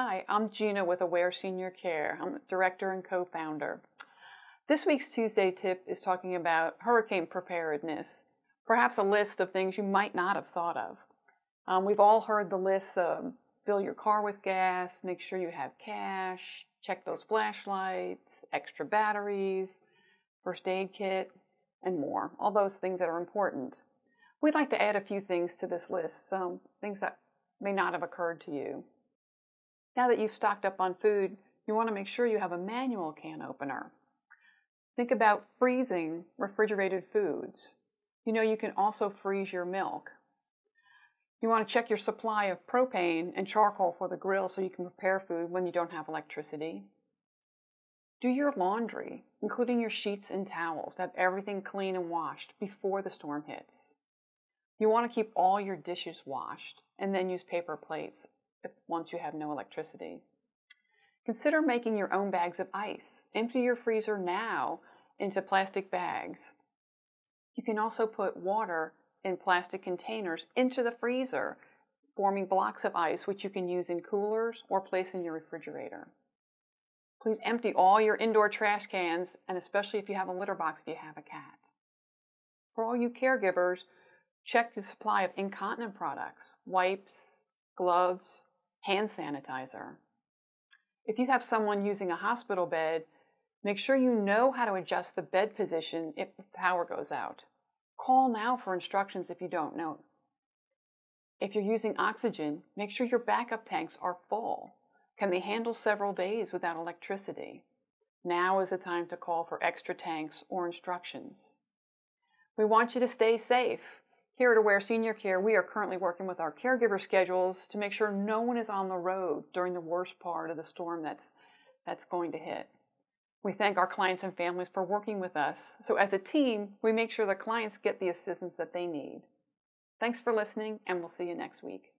Hi, I'm Gina with Aware Senior Care. I'm the director and co-founder. This week's Tuesday tip is talking about hurricane preparedness, perhaps a list of things you might not have thought of. We've all heard the lists: fill your car with gas, make sure you have cash, check those flashlights, extra batteries, first aid kit, and more. All those things that are important. We'd like to add a few things to this list, some things that may not have occurred to you. Now that you've stocked up on food, you want to make sure you have a manual can opener. Think about freezing refrigerated foods. You can also freeze your milk. You want to check your supply of propane and charcoal for the grill so you can prepare food when you don't have electricity. Do your laundry, including your sheets and towels, to have everything clean and washed before the storm hits. You want to keep all your dishes washed and then use paper plates once you have no electricity. Consider making your own bags of ice. Empty your freezer now into plastic bags. You can also put water in plastic containers into the freezer, forming blocks of ice which you can use in coolers or place in your refrigerator. Please empty all your indoor trash cans, and especially if you have a litter box if you have a cat. For all you caregivers, check the supply of incontinent products, wipes, gloves, hand sanitizer. If you have someone using a hospital bed, make sure you know how to adjust the bed position if the power goes out. Call now for instructions if you don't know. If you're using oxygen, make sure your backup tanks are full. Can they handle several days without electricity? Now is the time to call for extra tanks or instructions. We want you to stay safe. Here at Aware Senior Care, we are currently working with our caregiver schedules to make sure no one is on the road during the worst part of the storm that's going to hit. We thank our clients and families for working with us. So as a team, we make sure the clients get the assistance that they need. Thanks for listening, and we'll see you next week.